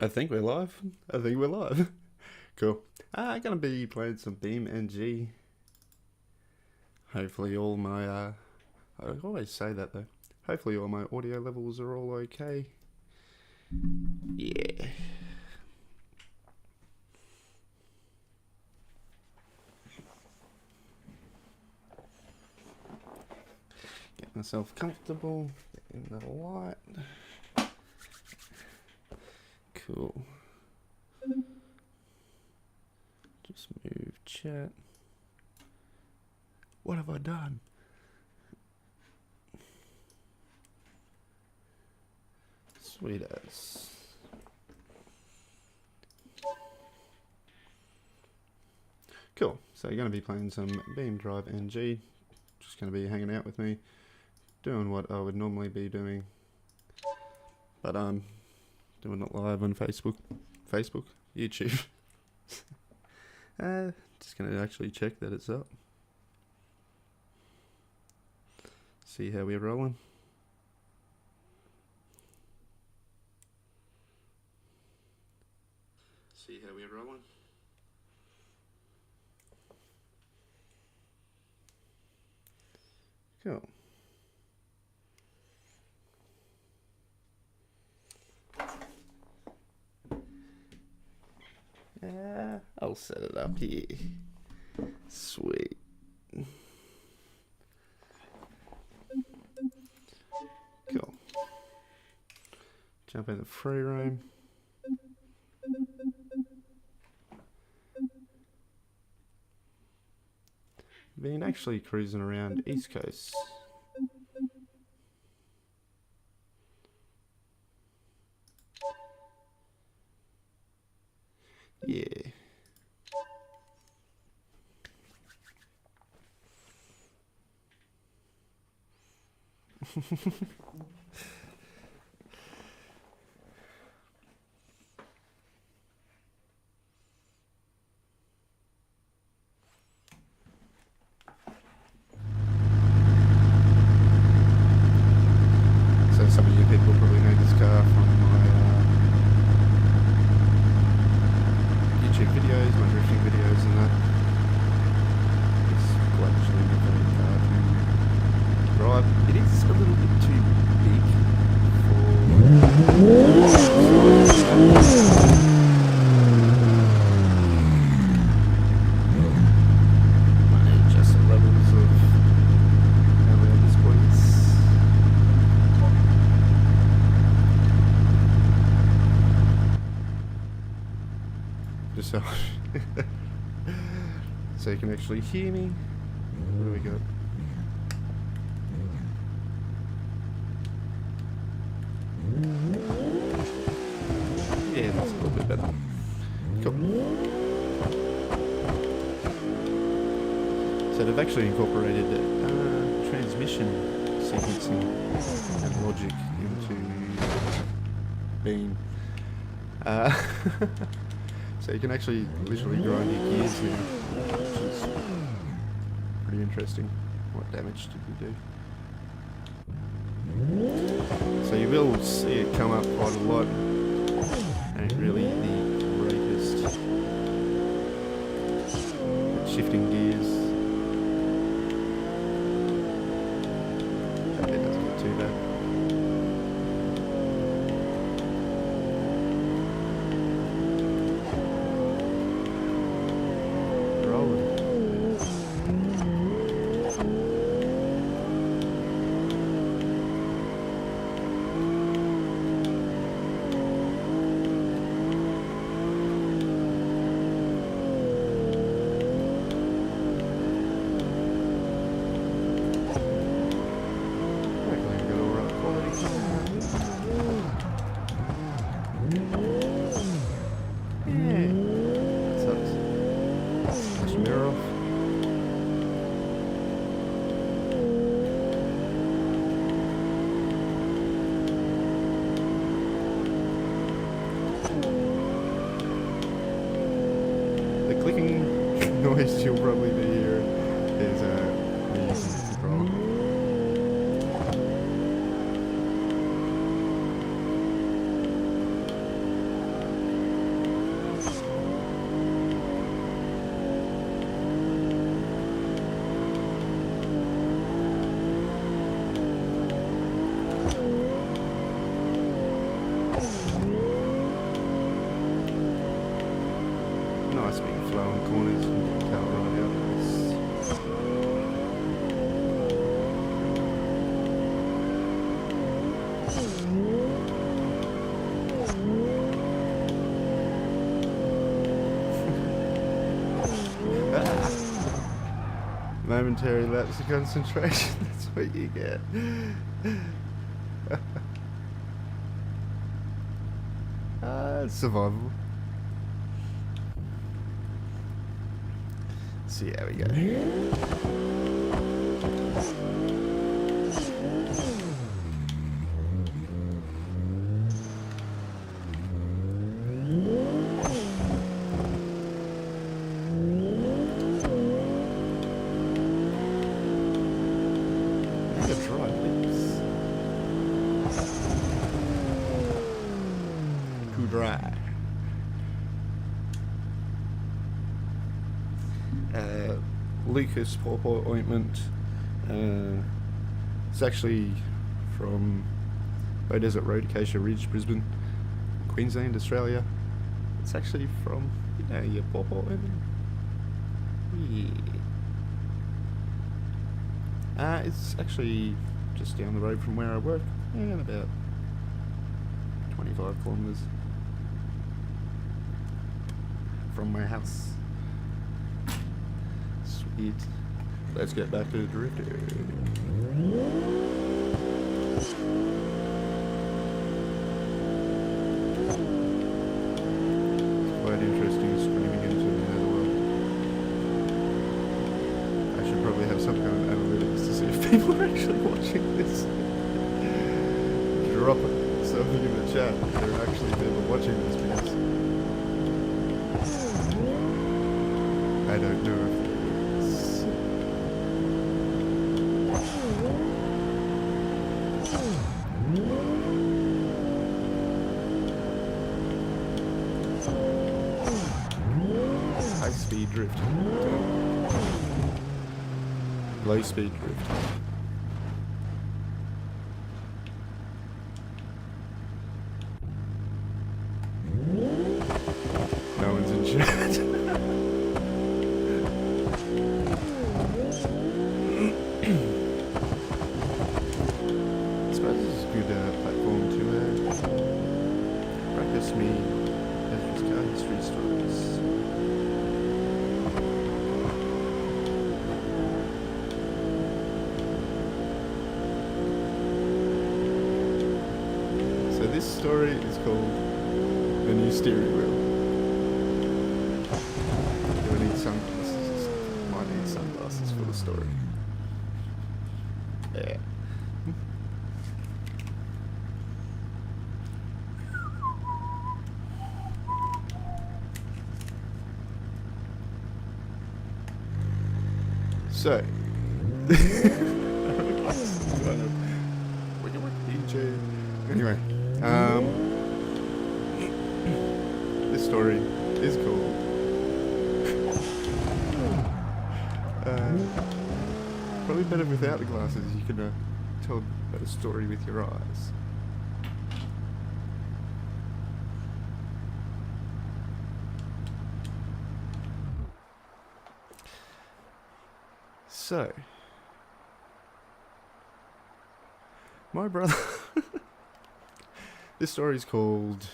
I think we're live. I think we're live. Cool. I'm gonna be playing some Beam NG. Hopefully all my, I always say that though. Hopefully all my audio levels are all okay. Yeah. Get myself comfortable in the light. Cool. Just move chat. What have I done? Sweet as. Cool. So you're going to be playing some Beam Drive NG. Just going to be hanging out with me, doing what I would normally be doing, but doing it live on Facebook, YouTube. Just going to actually check that it's up. See how we're rolling. Cool. I'll set it up here. Sweet. Cool. Jump in the free roam. Been actually cruising around East Coast. Yeah. So some of you people probably know this car from my YouTube videos, my drifting videos and that. It's quite actually my favourite car to drive. It is a little bit too big for my adjusted levels of how loud this point. Just so you can actually hear me. What do we got? Yeah, that's a little bit better. Cool. So they've actually incorporated transmission sequencing and logic into Beam. So you can actually literally grind your gears now, which is pretty interesting. What damage did we do? So you will see it come up quite a lot. Ain't really the greatest at shifting gears. It doesn't get too bad. Noise you'll probably be hearing is me using the controller. momentary lapse of concentration. That's what you get. Survivable. See how we go. Dry. Lucas pawpaw ointment. It's actually from Bow Desert Road, Acacia Ridge, Brisbane, Queensland, Australia. It's actually from, you know, your pawpaw ointment. Yeah. It's actually just down the road from where I work, and about 25 kilometres from my house. Sweet. Let's get back to the drifter. It's quite interesting streaming into the netherworld. I should probably have some kind of analytics to see if people are actually watching this. Drop something in the chat if there are actually people watching this, because I don't know if there is. High speed drift. Low speed drift. No one's in chat. Me Ezra's car history stories. So this story is called The New Steering Wheel. Do I need sunglasses or something? Might need sunglasses for the story. Yeah. So, anyway, this story is called probably better without the glasses. You can tell a better story with your eyes. So, my brother, this story is called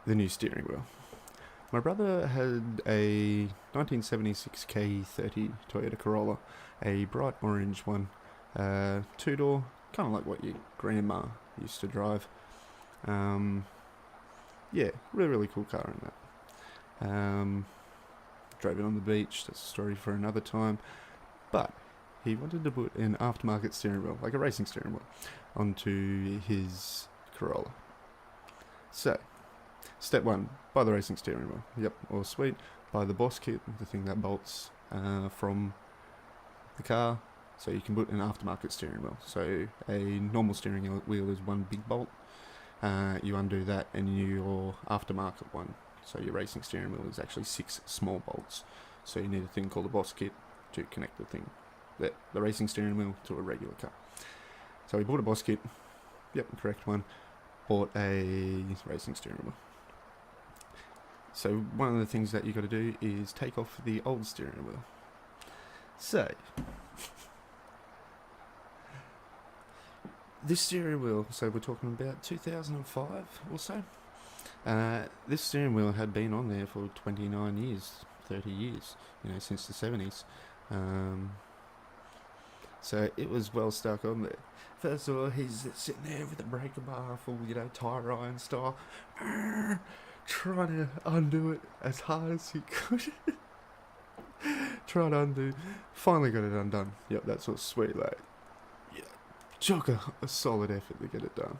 The New Steering Wheel. My brother had a 1976 K30 Toyota Corolla, a bright orange one, two-door, kind of like what your grandma used to drive. Yeah, really cool car in that. Drove it on the beach, that's a story for another time, but he wanted to put an aftermarket steering wheel, like a racing steering wheel, onto his Corolla. So, step one, buy the racing steering wheel. Yep, all sweet. Buy the Boss kit, the thing that bolts from the car, so you can put an aftermarket steering wheel. So a normal steering wheel is one big bolt. You undo that and your aftermarket one, so your racing steering wheel, is actually 6 small bolts. So you need a thing called a Boss kit to connect the racing steering wheel to a regular car. So he bought a Boss kit, yep, correct one, bought a racing steering wheel. So one of the things that you got to do is take off the old steering wheel. So this steering wheel, so we're talking about 2005 or so. This steering wheel had been on there for 29 years, 30 years, since the 70s. So it was well stuck on there. First of all, he's sitting there with the breaker bar full, tire iron style, trying to undo it as hard as he could. Trying to undo. Finally got it undone. Yep, that's what's sweet. Like, yeah, took a solid effort to get it done.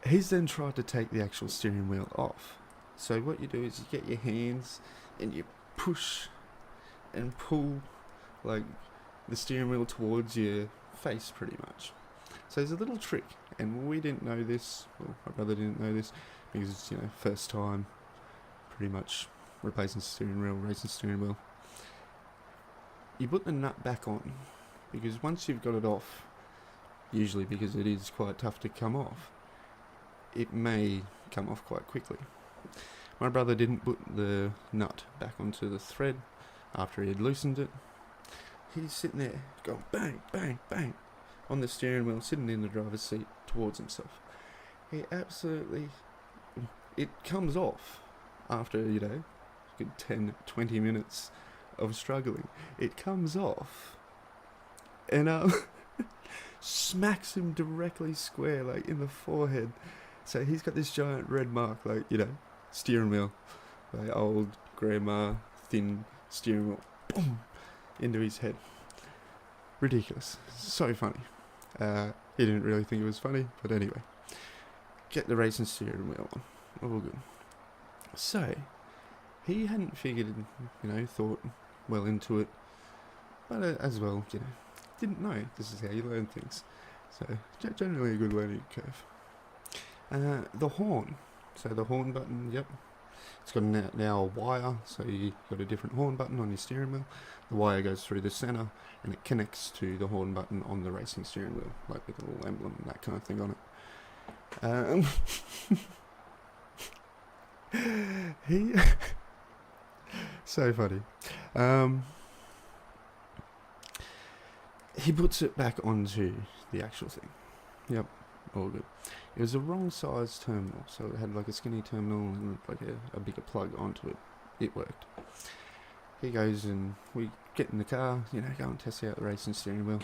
He's then tried to take the actual steering wheel off. So what you do is you get your hands and you push and pull like the steering wheel towards your face pretty much. So there's a little trick, and we didn't know this, well, my brother didn't know this, because first time pretty much replacing steering wheel, racing steering wheel. You put the nut back on, because once you've got it off, usually because it is quite tough to come off, it may come off quite quickly. My brother didn't put the nut back onto the thread after he had loosened it. He's sitting there going bang, bang, bang on the steering wheel, sitting in the driver's seat towards himself. He absolutely, it comes off after, a good 10, 20 minutes of struggling. It comes off and smacks him directly square, like in the forehead. So he's got this giant red mark, like, steering wheel, like old grandma, thin steering wheel, boom, into his head. Ridiculous. So funny. He didn't really think it was funny, but anyway. Get the racing steering wheel on. All good. So, he hadn't figured, thought well into it, but as well, didn't know. This is how you learn things. So, generally a good learning curve. The horn. So the horn button, yep. It's got now a wire, so you've got a different horn button on your steering wheel. The wire goes through the center, and it connects to the horn button on the racing steering wheel, like with a little emblem and that kind of thing on it. He so funny. He puts it back onto the actual thing. Yep, all good. It was a wrong size terminal, so it had like a skinny terminal and like a bigger plug onto it. It worked. He goes and we get in the car, go and test out the racing steering wheel.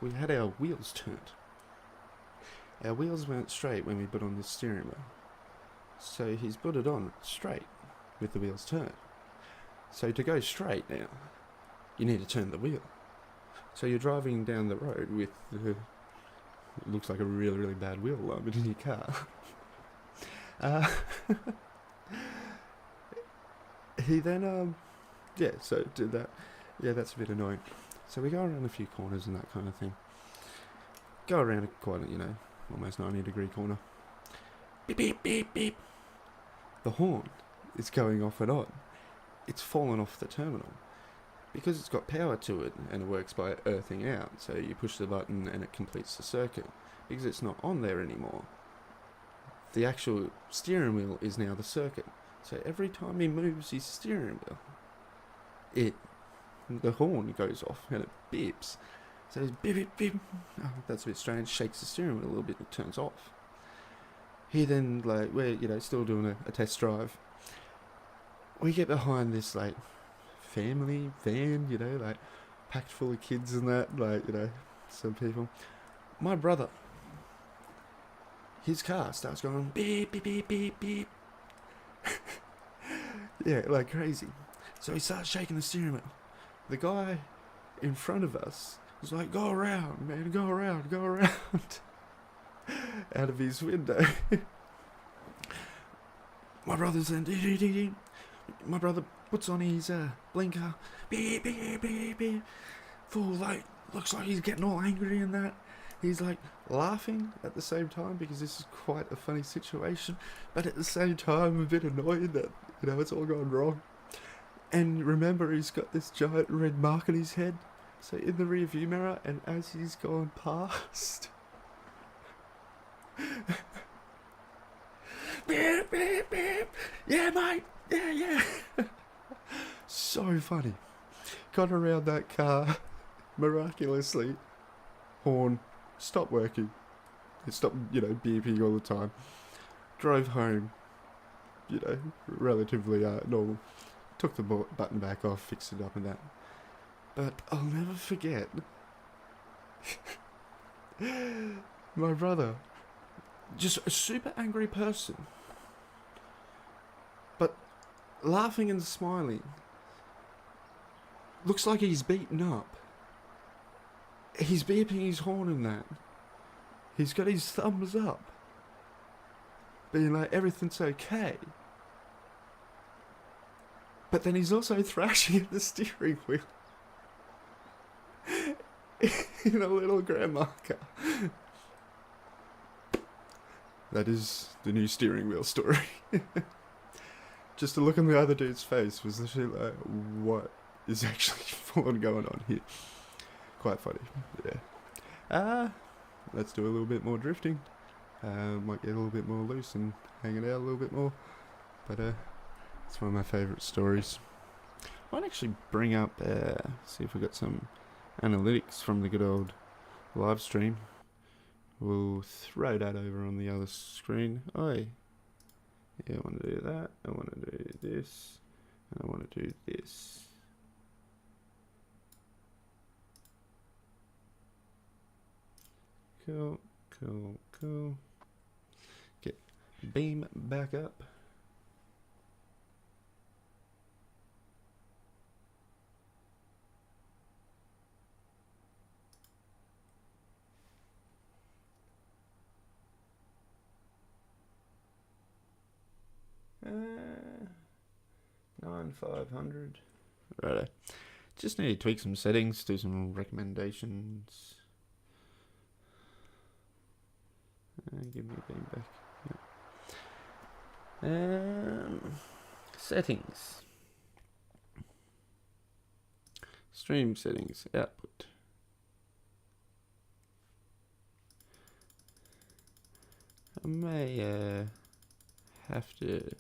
We had our wheels turned. Our wheels weren't straight when we put on the steering wheel. So he's put it on straight with the wheels turned. So to go straight now, you need to turn the wheel. So you're driving down the road with it looks like a really, really bad wheel alignment in your car. He then, so did that. Yeah, that's a bit annoying. So we go around a few corners and that kind of thing. Go around quite a, almost 90-degree corner. Beep, beep, beep, beep. The horn is going off and on. It's fallen off the terminal. Because it's got power to it, and it works by earthing out, so you push the button and it completes the circuit. Because it's not on there anymore, the actual steering wheel is now the circuit. So every time he moves his steering wheel, the horn goes off and it beeps. So it's beep, beep, beep. Oh, that's a bit strange. Shakes the steering wheel a little bit, it turns off. He then, we're, still doing a test drive. We get behind this, family van, packed full of kids and that, some people. My brother, his car starts going beep, beep, beep, beep, beep. Yeah, like crazy. So he starts shaking the steering wheel. The guy in front of us was like, go around, man, go around, go around. Out of his window. My brother's then, my brother puts on his blinker, beep, beep, beep, beep. Full, looks like he's getting all angry and that. He's laughing at the same time because this is quite a funny situation, but at the same time a bit annoyed that, it's all gone wrong. And remember, he's got this giant red mark on his head, so in the rear view mirror, and as he's gone past, beep, beep, beep, yeah mate, yeah. So funny. Got around that car, miraculously, horn stopped working. It stopped, beeping all the time. Drove home. you know, relatively normal. Took the button back off, fixed it up and that. But I'll never forget my brother, just a super angry person, but laughing and smiling. Looks like he's beaten up. He's beeping his horn and that. He's got his thumbs up, being like, everything's okay. But then he's also thrashing at the steering wheel in a little grandma car. That is the new steering wheel story. Just to look on the other dude's face was literally like, what is actually full on going on here? Quite funny, yeah. Let's do a little bit more drifting. Might get a little bit more loose and hanging out a little bit more. But it's one of my favourite stories. Might actually bring up, see if we got some analytics from the good old live stream. We'll throw that over on the other screen. Oi. Yeah, I want to do that. I want to do this. And I want to do this. Cool, cool, cool. Get beam back up. Uh, 9500. Righto. Just need to tweak some settings, do some recommendations. Give me a beam back. Settings. Stream settings. Output. I may have to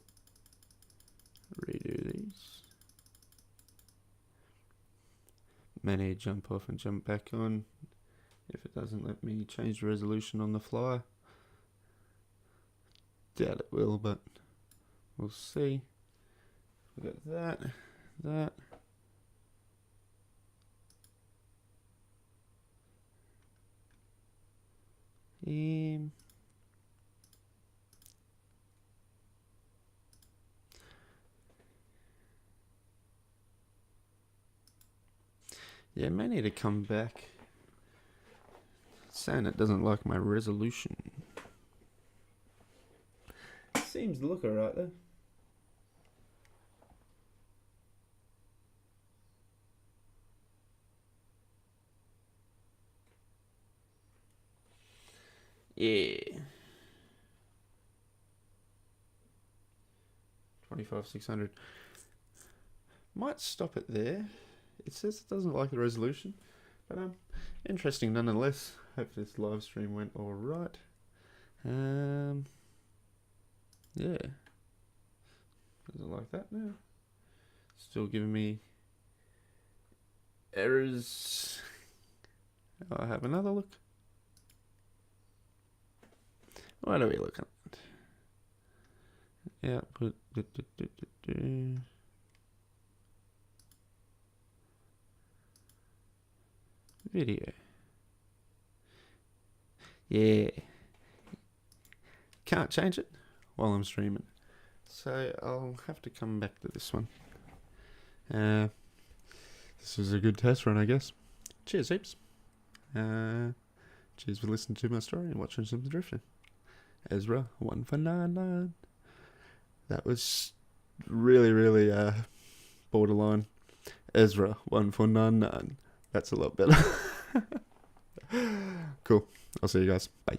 redo these. May need to jump off and jump back on if it doesn't let me change the resolution on the fly. Doubt it will, but we'll see. We got that. Yeah, may need to come back. It's saying it doesn't like my resolution. Seems to look alright though. Yeah. 25,600. Might stop it there. It says it doesn't like the resolution, but interesting nonetheless. Hope this live stream went all right. Yeah. Does it like that now? Still giving me errors. I'll have another look. What are we looking at? Output. Video. Yeah. Can't change it while I'm streaming. So I'll have to come back to this one. This is a good test run, I guess. Cheers, heaps. Cheers for listening to my story and watching some drifting. Ezra1499. That was really, really borderline. Ezra1499. That's a lot better. Cool. I'll see you guys. Bye.